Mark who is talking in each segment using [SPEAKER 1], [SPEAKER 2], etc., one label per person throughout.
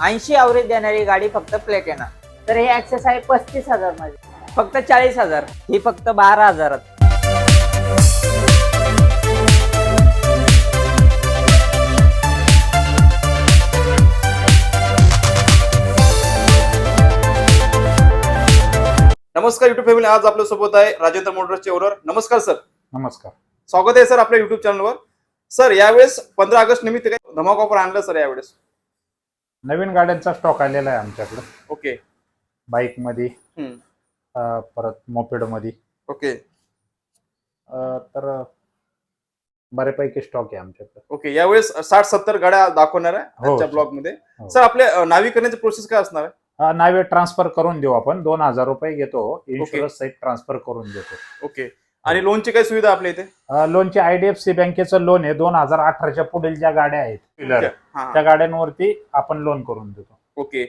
[SPEAKER 1] 80 average देणारी गाडी फक्त प्लेटिना. तर हे ऍक्सेस आहे 35,000 मध्ये, फक्त 40,000. ही फक्त 12,000.
[SPEAKER 2] नमस्कार युट्यूब फॅमिली. आज आपल्या सोबत आहे राजेंद्र मोटर्सचे ओनर. नमस्कार सर.
[SPEAKER 3] नमस्कार.
[SPEAKER 2] स्वागत आहे सर आपल्या युट्यूब चॅनलवर. सर यावेळेस 15 ऑगस्ट निमित्त काही धमाका ऑफर आणलं सर यावेळेस?
[SPEAKER 3] नवीन गाड्यांचा स्टॉक आलेला आहे आमच्याकडे.
[SPEAKER 2] ओके.
[SPEAKER 3] बाईक मध्ये परत मोपेड मध्ये.
[SPEAKER 2] ओके.
[SPEAKER 3] तर बऱ्यापैकी स्टॉक आहे आमच्याकडे.
[SPEAKER 2] ओके. यावेळेस 60-70 गाड्या दाखवणार आहे
[SPEAKER 3] हो.
[SPEAKER 2] आजच्या ब्लॉग मध्ये.
[SPEAKER 3] हो.
[SPEAKER 2] सर आपल्या नाविकरण्याची प्रोसेस काय असणार आहे?
[SPEAKER 3] नावे ट्रान्सफर करून देऊ आपण. 2,000 रुपये घेतो. इन्शुरन्स सहित ट्रान्सफर करून देतो.
[SPEAKER 2] ओके. आणि लोनची काय सुविधा आपल्या इथे?
[SPEAKER 3] लोनचे IDFC बँकेचं लोन आहे. 2018च्या पुढील ज्या गाड्या आहेत त्या गाड्यांवरती आपण लोन करून देतो.
[SPEAKER 2] ओके.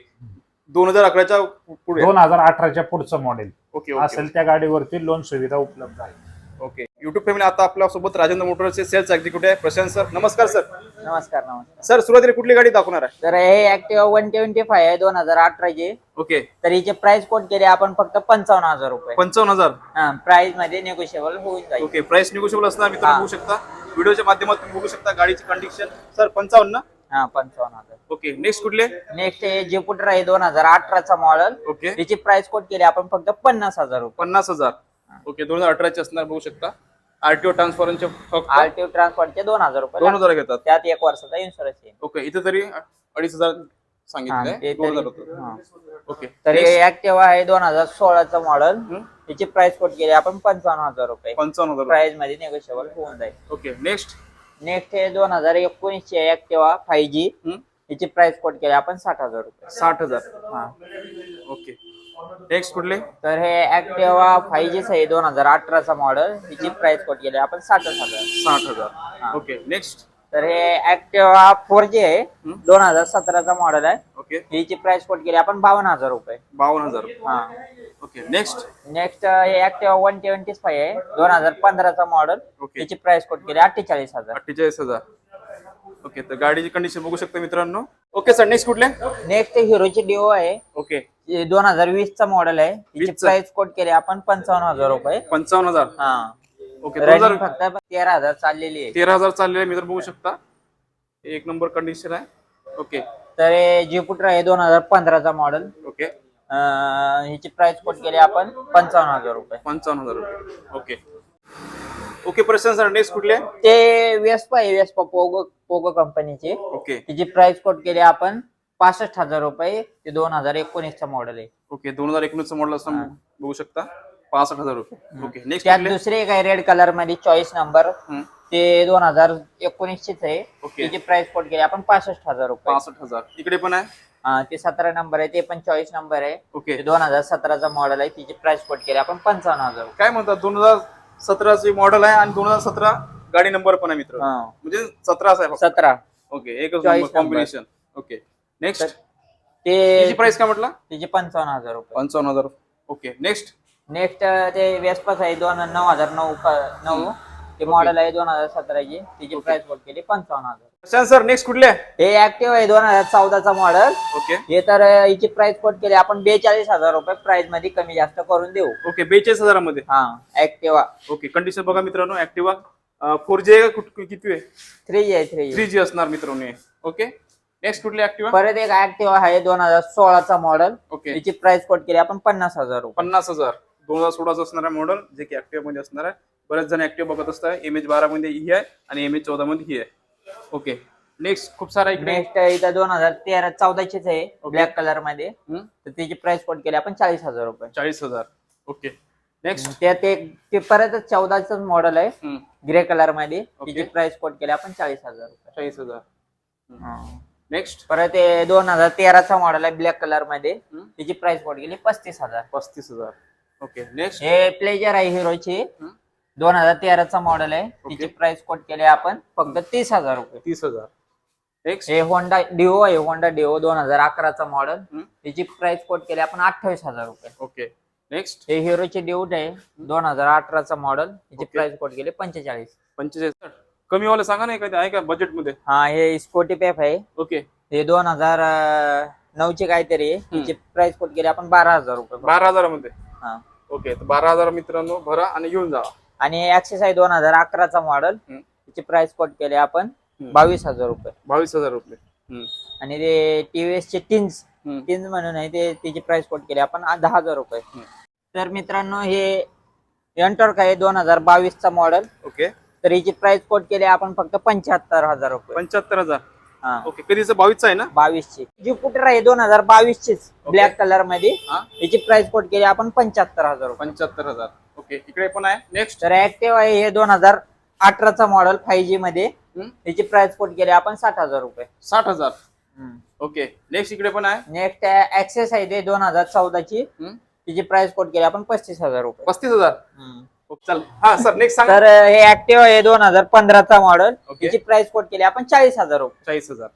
[SPEAKER 2] 2011च्या पुढे
[SPEAKER 3] 2018च्या पुढचं मॉडेल
[SPEAKER 2] ओके
[SPEAKER 3] असेल त्या गाडीवरती लोन सुविधा उपलब्ध आहे.
[SPEAKER 2] ओके. युट्यूब फॅमिली, आता आपल्या सोबत राजेंद्र मोटर्सचे सेल्स एक्झिक्युटिव्ह आहे प्रशांत सर. नमस्कार सर.
[SPEAKER 1] नमस्कार.
[SPEAKER 2] सर सुरुवातीला कुठली गाडी दाखवणार आहे?
[SPEAKER 1] तर हे ऍक्टिवा 125 आहे 2018 ची.
[SPEAKER 2] ओके.
[SPEAKER 1] तर हिचे प्राइस कोट केले आपण फक्त 55,000 रुपये.
[SPEAKER 2] 55,000.
[SPEAKER 1] प्राइस मध्ये निगोशिएबल होऊन जाईल.
[SPEAKER 2] ओके. प्राइस निगोशिएबल असणार मित्रांनो, बघू शकता व्हिडिओच्या माध्यमातून बघू शकता गाडीची कंडिशन. सर 55 ना?
[SPEAKER 1] 55,000.
[SPEAKER 2] ओके. नेक्स्ट कुठले?
[SPEAKER 1] नेक्स्ट हे ज्युपिटर आहे 2018चा मॉडेल.
[SPEAKER 2] ओके.
[SPEAKER 1] त्याची प्राइस कोट केली आपण फक्त 50,000 रुपये.
[SPEAKER 2] 50,000. ओके. 2018चे असणार, बघू शकता. आरटीओ ट्रान्सफरचे फक्त
[SPEAKER 1] आरटीओ ट्रान्सपोर्टचे 2,000 रुपये
[SPEAKER 2] 2,000 घेतात.
[SPEAKER 1] त्यात 1 वर्षाचा इन्शुरन्स आहे.
[SPEAKER 2] ओके. इथे तरी 2,500 सांगितलंय. 2,000 होतं. ओके.
[SPEAKER 1] तर हे ऍक्टिवा आहे 2016चा मॉडेल. त्याची प्राइस कोट केली आपण 55,000 रुपये.
[SPEAKER 2] 55,000.
[SPEAKER 1] प्राइस मध्ये निगोशिएबल होऊन जाईल.
[SPEAKER 2] ओके. नेक्स्ट
[SPEAKER 1] नेक्स्ट हे 2019 चे ऍक्टिवा 5G. याची प्राइस कोट केली आपण 60,000 रुपये.
[SPEAKER 2] 60,000. ओके. नेक्स्ट कुठले?
[SPEAKER 1] तर हे ऍक्टिवा 5G आहे 2018चा मॉडेल. याची प्राइस कोट केली आपण 60,000.
[SPEAKER 2] 60,000. ओके. नेक्स्ट.
[SPEAKER 1] तर हे ऍक्टिवा 4G आहे 2017चा मॉडेल आहे.
[SPEAKER 2] ओके.
[SPEAKER 1] याची प्राइस कोट केली आपण 52,000 रुपये.
[SPEAKER 2] 52,000. ओके. नेक्स्ट.
[SPEAKER 1] नेक्स्ट हे ऍक्टिवा 125 आहे 2015चा मॉडेल.
[SPEAKER 2] ओके.
[SPEAKER 1] याची प्राइस कोट केली 48,000.
[SPEAKER 2] 48,000. ओके. तर गाडीची कंडिशन बघू शकता मित्रांनो. Okay sir. नेक्स्ट कुठले?
[SPEAKER 1] नेक्स्ट हिरोची डिओ आहे.
[SPEAKER 2] ओके.
[SPEAKER 1] 2020चा मॉडेल आहे. याची
[SPEAKER 2] 20 चा.
[SPEAKER 1] प्राइस कोट केली आपण 55,000 रुपये.
[SPEAKER 2] 55,000. ओके.
[SPEAKER 1] रनिंग
[SPEAKER 2] 2000
[SPEAKER 1] फक्त 13,000 चाललेली आहे.
[SPEAKER 2] 13,000 चाललेले मित्र, बघू शकता. एक नंबर कंडिशन आहे. ओके.
[SPEAKER 1] तर हे ज्युपिटर आहे 2015चा मॉडेल.
[SPEAKER 2] ओके.
[SPEAKER 1] ह्याची प्राइस कोट केली आपण 55,000 रुपये.
[SPEAKER 2] 55,000 रुपये. Okay. Okay. Prashant sir. Next कुठले?
[SPEAKER 1] ते वेस्पा आहे, वेस्पा पोगो कंपनीचे.
[SPEAKER 2] ओके.
[SPEAKER 1] तिची प्राइस कोट केली आपण 65,000 रुपये. ते 2019चा मॉडेल आहे.
[SPEAKER 2] ओके. 2019 मॉडेल असं बघू शकता. 65,000 रुपये. ओके. नेक्स्ट
[SPEAKER 1] त्यात दुसरे एक आहे रेड कलर मध्ये चॉईस नंबर. ते 2019 आहे.
[SPEAKER 2] ओके.
[SPEAKER 1] त्याची प्राइस कोट केली आपण 65,000 रुपये.
[SPEAKER 2] 65,000. इकडे पण आहे.
[SPEAKER 1] ते 17 नंबर आहे. ते पण चॉईस नंबर आहे.
[SPEAKER 2] ओके.
[SPEAKER 1] 2017चा मॉडेल आहे. तिची प्राइस कोट केली आपण 55,000.
[SPEAKER 2] काय म्हणतात, 2017ची मॉडेल आहे आणि 2017 गाडी नंबर पण आहे मित्र. म्हणजे 17 आहे फक्त.
[SPEAKER 1] 17.
[SPEAKER 2] ओके. एकच
[SPEAKER 1] Choice
[SPEAKER 2] कॉम्बिनेशन. ओके. नेक्स्ट.
[SPEAKER 1] ते
[SPEAKER 2] त्याची प्राइस काय म्हटलं?
[SPEAKER 1] तिची 55,000 रुपये.
[SPEAKER 2] 55,000. ओके. नेक्स्ट.
[SPEAKER 1] नेक्स्ट ते वेस्पास आहे 9,009 ते मॉडेल आहे 2017ची. तिची प्राइस कोट केली 55,000.
[SPEAKER 2] सर नेक्स्ट कुठले?
[SPEAKER 1] हे ऍक्टिव्ह आहे 2014चा मॉडेल.
[SPEAKER 2] ओके.
[SPEAKER 1] हे तर हिची प्राइस कोट केली आपण 42,000 रुपये. प्राइस मध्ये कमी जास्त करून देऊ.
[SPEAKER 2] ओके. 42,000 मध्ये.
[SPEAKER 1] ऍक्टिवा
[SPEAKER 2] ओके. कंडिशन बघा मित्रांनो. ऍक्टिवा 4G आहे का किती आहे?
[SPEAKER 1] 3G आहे. 3G
[SPEAKER 2] 3G असणार मित्रांनो. ओके. नेक्स्ट कुठली ऍक्टिवा?
[SPEAKER 1] परत एक ऍक्टिवा आहे 2016चा मॉडेल.
[SPEAKER 2] ओके.
[SPEAKER 1] तिची प्राइस कोट केली आपण 50,000 रुपये.
[SPEAKER 2] 50,000. 2016 असणार आहे मॉडेल, जे की ऍक्टिवा मध्ये असणार आहे. बरेच जण ऍक्टिवा बघत असतात. MH12 मध्ये ही आहे आणि MH14 मध्ये ही आहे. ओके. नेक्स्ट खूप सारा इकडे.
[SPEAKER 1] नेक्स्ट इथं 2014चीच आहे ब्लॅक कलर मध्ये. तर तिची प्राइस कोट केली आपण 40,000 रुपये.
[SPEAKER 2] 40,000. ओके. नेक्स्ट.
[SPEAKER 1] ते परत 14च मॉडेल आहे ग्रे कलर मध्ये.
[SPEAKER 2] ओके.
[SPEAKER 1] तिची प्राइस कोट केली आपण 40,000 रुपये.
[SPEAKER 2] 40,000. नेक्स्ट.
[SPEAKER 1] परत ते 2013चा मॉडेल आहे ब्लॅक कलर मध्ये. तिची प्राइस कोट केली 35,000.
[SPEAKER 2] 35,000. ओके. नेक्स्ट.
[SPEAKER 1] हे प्लेजर आहे हिरोची 2013चा मॉडेल आहे. तिची प्राइस कोट केली आपण फक्त 30,000 रुपये.
[SPEAKER 2] 30,000. नेक्स्ट.
[SPEAKER 1] हे होंडा डिओ आहे. होंडा डिओ 2011चा मॉडेल. तिची प्राइस कोट केली आपण 28,000 रुपये.
[SPEAKER 2] ओके. नेक्स्ट.
[SPEAKER 1] हे हिरोची ड्यूट आहे 2018चा मॉडेल. तिची प्राइस कोट केली 45.
[SPEAKER 2] 45. कमी वाले सांगा ना एखादी आहे का बजेट मध्ये?
[SPEAKER 1] हे स्कॉटी पेप आहे.
[SPEAKER 2] ओके.
[SPEAKER 1] हे 2000 9ची काहीतरी आहे. तिची प्राइस कोट केली आपण 12,000 रुपये.
[SPEAKER 2] 12,000 मध्ये.
[SPEAKER 1] हा.
[SPEAKER 2] ओके, तर 12,000 मित्रांनो भरा आणि घेऊन जा.
[SPEAKER 1] आणि ऍक्सेस आहे 2011चा मॉडेल. तिची प्राइस कोट केली आपण 22,000 रुपये.
[SPEAKER 2] 22,000 रुपये.
[SPEAKER 1] आणि ते टीव्हीएस चे टिन्स म्हणून आहे ते, तिची प्राइस कोट केली आपण 10,000 रुपये. तर मित्रांनो हे एंटॉर्क आहे 2022चा मॉडेल.
[SPEAKER 2] ओके,
[SPEAKER 1] तर हिची प्राइस कोट केली आपण फक्त 75,000 रुपये.
[SPEAKER 2] 75,000.
[SPEAKER 1] हा.
[SPEAKER 2] ओके, कधीचं 22चं आहे ना?
[SPEAKER 1] 22ची ज्युपिटर आहे 2022चीच ब्लॅक कलर मध्ये. हिची प्राइस कोट केली आपण 75,000 रुपये.
[SPEAKER 2] 75,000. ओके, इकडे पण आहे. नेक्स्ट
[SPEAKER 1] तर ऍक्टिव्ह आहे हे 2018चा मॉडेल 5G मध्ये. हिची प्राइस कोट केली आपण 60,000 रुपये.
[SPEAKER 2] 60,000. ओके, नेक्स्ट इकडे पण आहे.
[SPEAKER 1] नेक्स्ट ऍक्सेस आहे ते 2014ची. तिची प्राइस कोट केली आपण 35,000 रुपये.
[SPEAKER 2] 35,000. चल, हा सर नेक्स्ट सांगा.
[SPEAKER 1] तर हे ऍक्टिव्ह आहे 2015चा मॉडेल.
[SPEAKER 2] ओके.
[SPEAKER 1] तिची प्राइस कोट केली आपण 40,000 रुपये.
[SPEAKER 2] 40,000.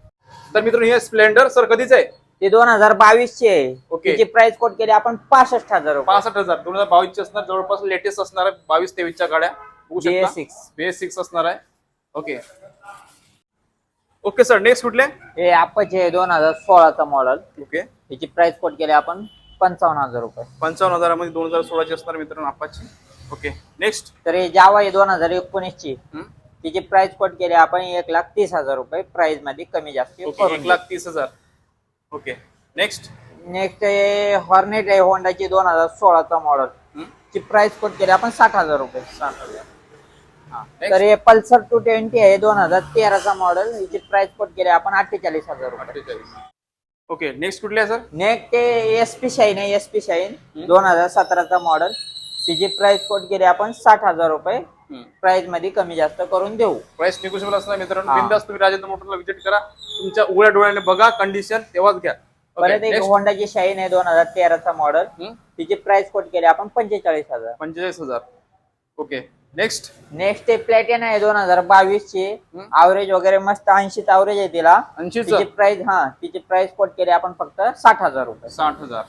[SPEAKER 2] तर मित्रांनो हे स्प्लेंडर सर कधीच आहे?
[SPEAKER 1] ते 2022ची आहे.
[SPEAKER 2] ओके.
[SPEAKER 1] तिची प्राइस कोट केली आपण 65,000 रुपये.
[SPEAKER 2] 65,000. 2022 असणार, जवळपास लेटेस्ट असणार आहे. 22-23च्या गाड्या बघू शकता. BS6 असणार आहे. ओके ओके सर, नेक्स्ट कुठले?
[SPEAKER 1] हे अपाचे 2016चा मॉडेल.
[SPEAKER 2] ओके,
[SPEAKER 1] हिची प्राइस कोट केली आपण 55,000 रुपये.
[SPEAKER 2] 55,000 मध्ये 2016ची असणार मित्रांनो अपाची. Okay, next.
[SPEAKER 1] तर हे जावा आहे 2019ची. तिची प्राइस कोट केली आपण 1,30,000 रुपये. प्राइस मध्ये कमी जास्त करून देऊ.
[SPEAKER 2] 1,30,000. Okay, next.
[SPEAKER 1] नेक्स्ट हॉर्नेट आहे होंडाची 2016चा मॉडेल. ची प्राइस कोट केली आपण 60,000 रुपये.
[SPEAKER 2] 60,000.
[SPEAKER 1] तर हे पल्सर 220 आहे 2013चा मॉडेल. हिची प्राइस कोट केली आपण 48,000 रुपये.
[SPEAKER 2] 48. ओके, नेक्स्ट कुठले आहे सर?
[SPEAKER 1] नेक्स्ट एसपी शाईन आहे. एसपी शाईन 2017चा मॉडेल. तिची प्राइस कोट केली आपण 60,000 रुपये. प्राइस मध्ये कमी जास्त करून देऊ.
[SPEAKER 2] प्राइस निगोशिएबल असणार मित्रांनो. बिंदास तुम्ही राजेंद्र मोटरला व्हिजिट करा. तुमच्या उघड्या डोळ्याने बघा कंडिशन, तेव्हाच घ्या.
[SPEAKER 1] परत एक होंडाची शाईन आहे 2013चा मॉडेल. तिची प्राइस कोट केली आपण 45,000.
[SPEAKER 2] 45,000. Okay, next.
[SPEAKER 1] नेक्स्ट प्लॅटिना आहे 2022ची. ॲव्हरेज वगैरे मस्त 80 ॲव्हरेज आहे तिला.
[SPEAKER 2] 80.
[SPEAKER 1] तिची प्राइस कोट केली आपण फक्त 60,000 रुपये.
[SPEAKER 2] 60,000.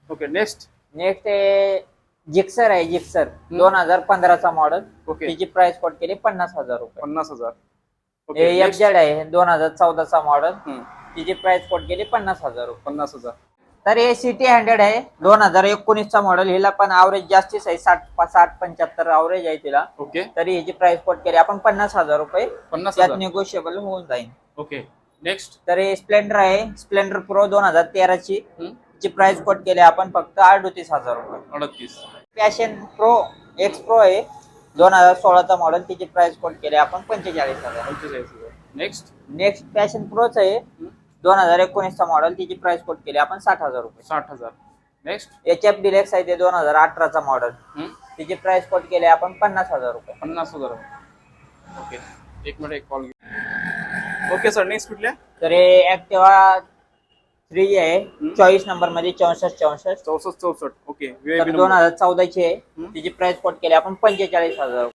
[SPEAKER 2] Okay, next.
[SPEAKER 1] नेक्स्ट जिक्सर आहे. जिक्सर 2015चा मॉडेल.
[SPEAKER 2] ओके,
[SPEAKER 1] तिची प्राइस कोट केली 50,000 रुपये.
[SPEAKER 2] 50,000.
[SPEAKER 1] एफजेड आहे 2014चा मॉडेल. तिची प्राइस कोट केली 50,000 रुपये.
[SPEAKER 2] 50,000.
[SPEAKER 1] तर हे सिटी 100 आहे 2019चा मॉडेल. हिला पण ॲव्हरेज जास्तीच आहे 60-65 ॲव्हरेज आहे तिला.
[SPEAKER 2] ओके,
[SPEAKER 1] तरी ह्याची प्राइस कोट केली आपण 50,000 रुपये.
[SPEAKER 2] 50,000.
[SPEAKER 1] त्यात निगोशिएबल होऊन जाईल.
[SPEAKER 2] Okay, next.
[SPEAKER 1] तर हे स्प्लेंडर आहे. स्प्लेंडर प्रो 2013ची. ची प्राइस कोट केली आपण फक्त 38,000 रुपये.
[SPEAKER 2] 38.
[SPEAKER 1] पॅशन प्रो एक्स प्रो आहे 2016चा मॉडेल. तिची प्राइस कोट केली आपण 45,000.
[SPEAKER 2] 45,000. नेक्स्ट.
[SPEAKER 1] नेक्स्ट पॅशन प्रोच आहे 2019चा मॉडेल. तिची प्राइस कोट केली आपण 60,000 रुपये.
[SPEAKER 2] 60,000. नेक्स्ट.
[SPEAKER 1] HF डिलेक्स आहे ते 2018चा मॉडेल. तिची प्राइस कोट केली आपण 50,000 रुपये.
[SPEAKER 2] 50,000. ओके, एक मिनिट, एक कॉल. ओके सर, नेक्स्ट कुठल्या?
[SPEAKER 1] तर हे ऍक्टिवा 3 आहे 24 नंबर मध्ये 6464.
[SPEAKER 2] 6464. ओके,
[SPEAKER 1] 2014ची आहे. तिची प्राइस कोट केली आपण 45,000.